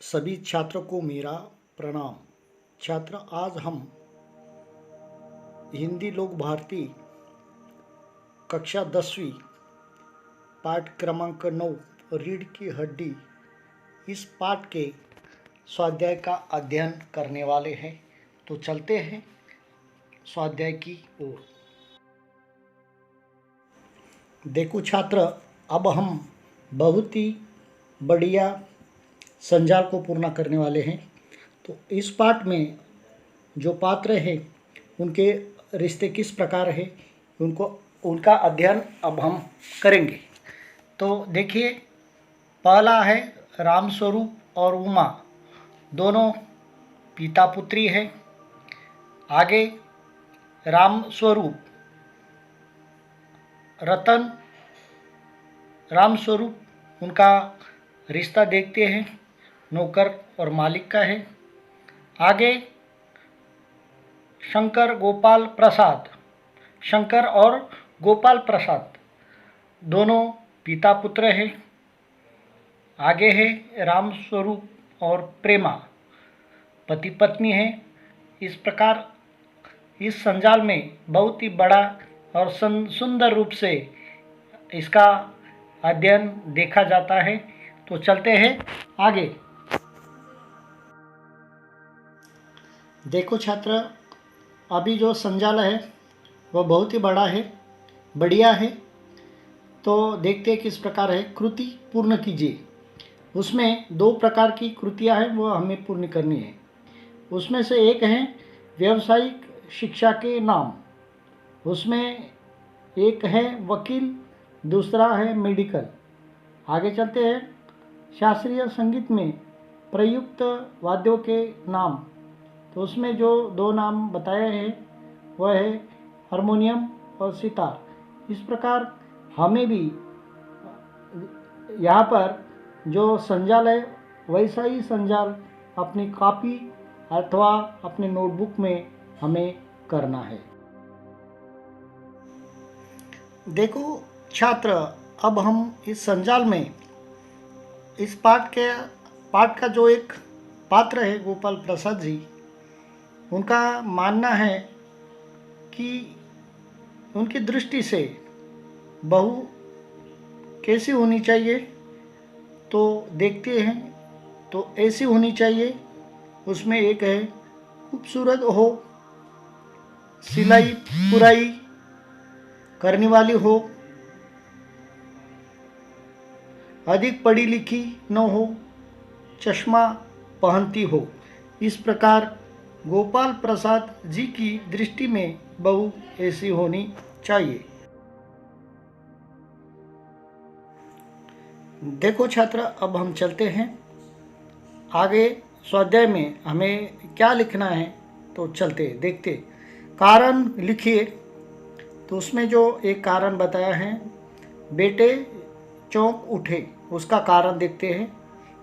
सभी छात्रों को मेरा प्रणाम। छात्र, आज हम हिंदी लोक भारती कक्षा 10वीं पाठ क्रमांक 9 रीढ़ की हड्डी इस पाठ के स्वाध्याय का अध्ययन करने वाले हैं। तो चलते हैं स्वाध्याय की ओर। देखो छात्र, अब हम बहुत ही बढ़िया संजाल को पूर्ण करने वाले हैं। तो इस पाठ में जो पात्र हैं उनके रिश्ते किस प्रकार है उनका अध्ययन अब हम करेंगे। तो देखिए, पहला है रामस्वरूप और उमा, दोनों पिता पुत्री है। आगे रामस्वरूप रतन, रामस्वरूप उनका रिश्ता देखते हैं, नौकर और मालिक का है। आगे शंकर गोपाल प्रसाद, शंकर और गोपाल प्रसाद दोनों पिता पुत्र हैं। आगे है रामस्वरूप और प्रेमा, पति पत्नी है। इस प्रकार इस संजाल में बहुत ही बड़ा और सुंदर रूप से इसका अध्ययन देखा जाता है। तो चलते हैं आगे। देखो छात्र, अभी जो संजाल है वह बहुत ही बड़ा है, बढ़िया है। तो देखते हैं किस प्रकार है। कृति पूर्ण कीजिए। उसमें 2 प्रकार की कृतियां हैं, वो हमें पूर्ण करनी है। उसमें से एक है व्यावसायिक शिक्षा के नाम, उसमें एक है वकील, दूसरा है मेडिकल। आगे चलते हैं। शास्त्रीय संगीत में प्रयुक्त वाद्यों के नाम, तो उसमें जो 2 नाम बताए हैं वह है हारमोनियम और सितार। इस प्रकार हमें भी यहाँ पर जो संजाल है वैसा ही संजाल अपनी कॉपी अथवा अपने नोटबुक में हमें करना है। देखो छात्र, अब हम इस संजाल में इस पाठ का जो एक पात्र है गोपाल प्रसाद जी, उनका मानना है कि उनकी दृष्टि से बहू कैसी होनी चाहिए। तो देखते हैं। तो ऐसी होनी चाहिए, उसमें एक है खूबसूरत हो, सिलाई पुराई करने वाली हो, अधिक पढ़ी लिखी न हो, चश्मा पहनती हो। इस प्रकार गोपाल प्रसाद जी की दृष्टि में बहू ऐसी होनी चाहिए। देखो छात्र, अब हम चलते हैं आगे। स्वाध्याय में हमें क्या लिखना है तो चलते देखते। कारण लिखिए। तो उसमें जो एक कारण बताया है, बेटे चौंक उठे, उसका कारण देखते हैं।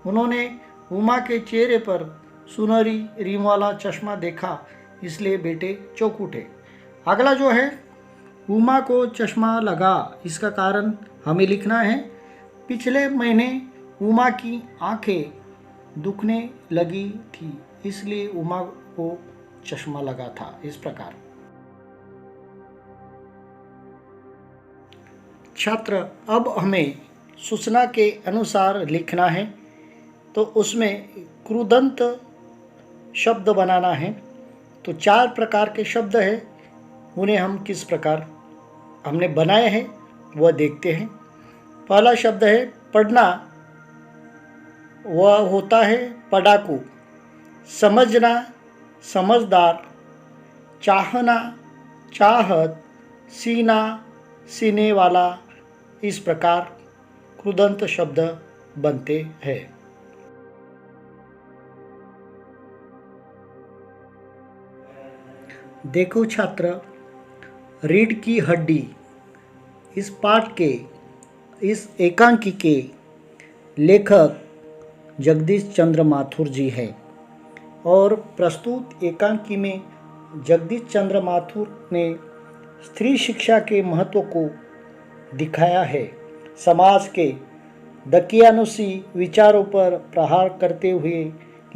उन्होंने उमा के चेहरे पर सुनहरी रीम वाला चश्मा देखा, इसलिए बेटे चौंक उठे। अगला जो है, उमा को चश्मा लगा, इसका कारण हमें लिखना है। पिछले महीने उमा की आंखें दुखने लगी थी, इसलिए उमा को चश्मा लगा था। इस प्रकार छात्र, अब हमें सूचना के अनुसार लिखना है। तो उसमें कृदंत शब्द बनाना है। तो 4 प्रकार के शब्द हैं, उन्हें हम किस प्रकार हमने बनाए हैं वह देखते हैं। पहला शब्द है पढ़ना, वह होता है पढ़ाकू। समझना, समझदार। चाहना, चाहत। सीना, सीने वाला। इस प्रकार कृदंत शब्द बनते हैं। देखो छात्र, रीढ़ की हड्डी इस पाठ के इस एकांकी के लेखक जगदीश चंद्र माथुर जी हैं और प्रस्तुत एकांकी में जगदीश चंद्र माथुर ने स्त्री शिक्षा के महत्व को दिखाया है। समाज के दकियानुसी विचारों पर प्रहार करते हुए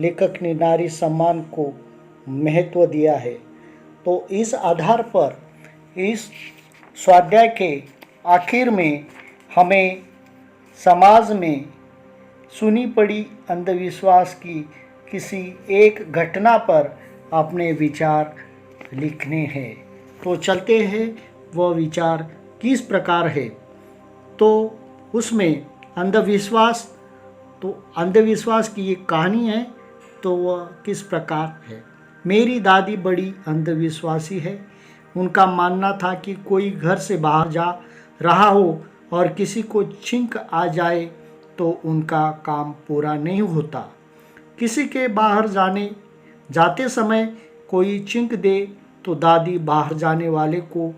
लेखक ने नारी सम्मान को महत्व दिया है। तो इस आधार पर इस स्वाध्याय के आखिर में हमें समाज में सुनी पड़ी अंधविश्वास की किसी एक घटना पर अपने विचार लिखने हैं। तो चलते हैं वह विचार किस प्रकार है। तो उसमें अंधविश्वास, तो अंधविश्वास की एक कहानी है। तो वह किस प्रकार है। मेरी दादी बड़ी अंधविश्वासी है। उनका मानना था कि कोई घर से बाहर जा रहा हो और किसी को छींक आ जाए तो उनका काम पूरा नहीं होता। किसी के बाहर जाते समय कोई चिंक दे तो दादी बाहर जाने वाले को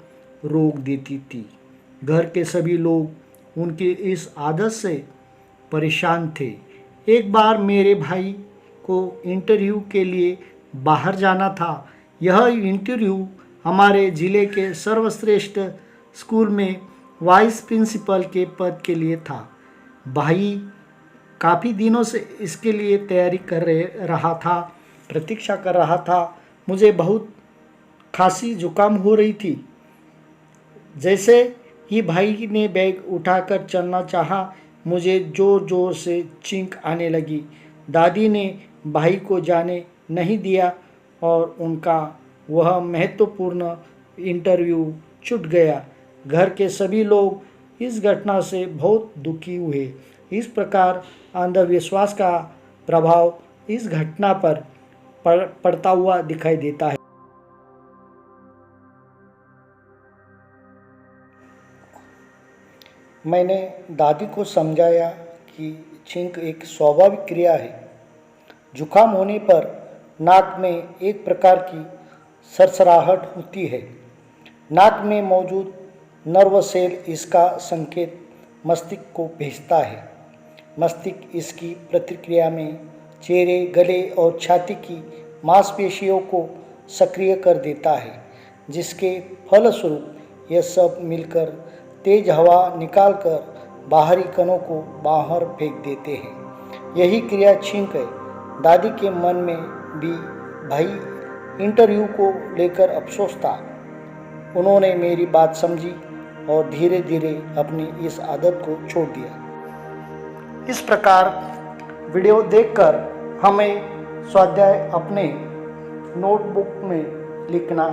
रोक देती थी। घर के सभी लोग उनकी इस आदत से परेशान थे। एक बार मेरे भाई को इंटरव्यू के लिए बाहर जाना था। यह इंटरव्यू हमारे ज़िले के सर्वश्रेष्ठ स्कूल में वाइस प्रिंसिपल के पद के लिए था। भाई काफ़ी दिनों से इसके लिए तैयारी रहा था, प्रतीक्षा कर रहा था। मुझे बहुत खांसी जुकाम हो रही थी। जैसे ही भाई ने बैग उठाकर चलना चाहा, मुझे ज़ोर ज़ोर से चींक आने लगी। दादी ने भाई को जाने नहीं दिया और उनका वह महत्वपूर्ण इंटरव्यू छूट गया। घर के सभी लोग इस घटना से बहुत दुखी हुए। इस प्रकार अंधविश्वास का प्रभाव इस घटना पर पड़ता हुआ दिखाई देता है। मैंने दादी को समझाया कि छींक एक स्वाभाविक क्रिया है। जुकाम होने पर नाक में एक प्रकार की सरसराहट होती है। नाक में मौजूद नर्व सेल इसका संकेत मस्तिष्क को भेजता है। मस्तिष्क इसकी प्रतिक्रिया में चेहरे, गले और छाती की मांसपेशियों को सक्रिय कर देता है, जिसके फलस्वरूप यह सब मिलकर तेज हवा निकालकर बाहरी कणों को बाहर फेंक देते हैं। यही क्रिया छींक है। दादी के मन में भी भाई इंटरव्यू को लेकर अफसोस था। उन्होंने मेरी बात समझी और धीरे धीरे अपनी इस आदत को छोड़ दिया। इस प्रकार वीडियो देखकर हमें स्वाध्याय अपने नोटबुक में लिखना